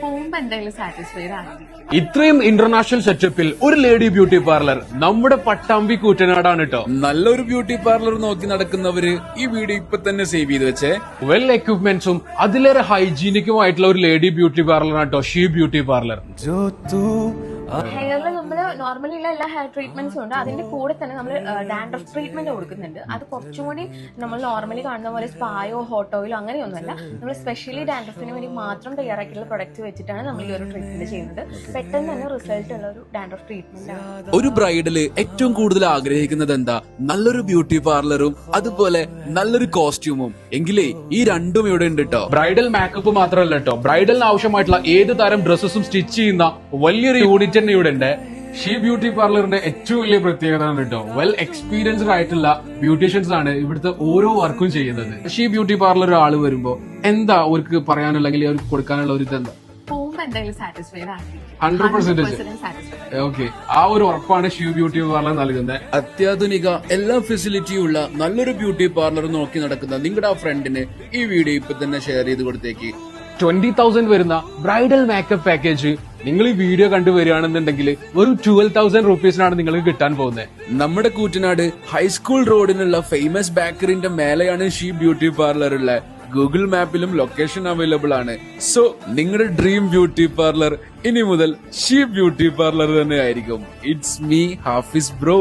പോകുമ്പോ എന്തായാലും സാറ്റിസ്ഫൈഡ് ആയിരിക്കും. ഇത്രയും ഇന്റർനാഷണൽ സെറ്റപ്പിൽ ഒരു ലേഡി ബ്യൂട്ടി പാർലർ നമ്മുടെ പട്ടാമ്പി കൂറ്റനാടാണ് കേട്ടോ. നല്ലൊരു ബ്യൂട്ടി പാർലർ നോക്കി നടക്കുന്നവര് ഈ വീഡിയോ ഇപ്പൊ തന്നെ സേവ് ചെയ്ത് വെച്ചേ. വെൽ എക്യുപ്മെന്റ്സും അതിലേറെ ഹൈജീനിക്കുമായിട്ടുള്ള ഒരു ലേഡി ബ്യൂട്ടി പാർലർ ആണ് കേട്ടോ ഷീ ബ്യൂട്ടി പാർലർ. ഹെയറിൽ നമ്മൾ നോർമലി ഉള്ള എല്ലാ ഹെയർ ട്രീറ്റ്മെന്റ്സും ഉണ്ട്. അതിന്റെ കൂടെ തന്നെ നമ്മൾ ഡാൻഡ്രഫ് ട്രീറ്റ്മെന്റ് കൊടുക്കുന്നുണ്ട്. അത് കുറച്ചും കൂടി നമ്മൾ നോർമലി കാണുന്ന പോലെ സ്പായോ ഹോട്ട് ഓയിലോ അങ്ങനെയൊന്നുമല്ല. നമ്മൾ സ്പെഷ്യലി ഡാൻഡ്രഫിന് വേണ്ടി മാത്രം തയ്യാറാക്കിയുള്ള പ്രൊഡക്റ്റ് വെച്ചിട്ടാണ് നമ്മൾ ഈ ഒരു ട്രീറ്റ്മെന്റ് ചെയ്യുന്നത്. പെട്ടെന്ന് തന്നെ റിസൾട്ട് ഉള്ള ഒരു ഡാൻഡ്രഫ് ട്രീറ്റ്മെന്റ് ആണ്. ഒരു ബ്രൈഡല് ഏറ്റവും കൂടുതൽ ആഗ്രഹിക്കുന്നത് എന്താ? നല്ലൊരു ബ്യൂട്ടി പാർലറും അതുപോലെ നല്ലൊരു കോസ്റ്റ്യൂമും. എങ്കിലേ ഈ രണ്ടും ഇവിടെ ഉണ്ട് കേട്ടോ. ബ്രൈഡൽ മേക്കപ്പ് മാത്രമല്ല കേട്ടോ, ബ്രൈഡലിന് ആവശ്യമായിട്ടുള്ള ഏത് തരം ഡ്രസ്സസും സ്റ്റിച്ച് ചെയ്യുന്ന വലിയൊരു യൂണിറ്റ് തന്നെ ഇവിടെ ഉണ്ട്. ഷീ ബ്യൂട്ടി പാർലറിന്റെ ഏറ്റവും വലിയ പ്രത്യേകത ആണ് കേട്ടോ, വെൽ എക്സ്പീരിയൻസ്ഡ് ആയിട്ടുള്ള ബ്യൂട്ടീഷ്യൻസ് ആണ് ഇവിടുത്തെ ഓരോ വർക്കും ചെയ്യുന്നത്. ഷീ ബ്യൂട്ടി പാർലർ ആള് വരുമ്പോ എന്താ അവർക്ക് പറയാനുള്ള അല്ലെങ്കിൽ അവർക്ക് കൊടുക്കാനുള്ള ഒരു ഇതെന്താ? പോകുമ്പോ എന്തായാലും സാറ്റിസ്ഫൈഡ് ആയിരിക്കും. 100% സാറ്റിസ്ഫൈഡ്. ഓക്കെ, ആ ഒരു ഉറപ്പാണ് ഷീ ബ്യൂട്ടി പാർലർ നൽകുന്നത്. അത്യാധുനിക എല്ലാ ഫെസിലിറ്റിയും ഉള്ള നല്ലൊരു ബ്യൂട്ടി പാർലർ നോക്കി നടക്കുന്ന നിങ്ങളുടെ ആ ഫ്രണ്ടിന് ഈ വീഡിയോ ഇപ്പൊ തന്നെ ഷെയർ ചെയ്ത് കൊടുത്തേക്ക്. 20,000 വരുന്ന ബ്രൈഡൽ മേക്കപ്പ് പാക്കേജ് നിങ്ങൾ ഈ വീഡിയോ കണ്ടുവരികയാണെന്നുണ്ടെങ്കിൽ വെറും 12,000 റുപ്പീസിനാണ് നിങ്ങൾക്ക് കിട്ടാൻ പോകുന്നത്. നമ്മുടെ കൂറ്റനാട് ഹൈസ്കൂൾ റോഡിനുള്ള ഫേമസ് ബേക്കറിന്റെ മേലെയാണ് ഷീ ബ്യൂട്ടി പാർലർ ഉള്ള. ഗൂഗിൾ മാപ്പിലും ലൊക്കേഷൻ അവൈലബിൾ ആണ്. സോ നിങ്ങളുടെ ഡ്രീം ബ്യൂട്ടി പാർലർ ഇനി മുതൽ ഷീ ബ്യൂട്ടി പാർലർ തന്നെ ആയിരിക്കും. It's me Hafiz bro.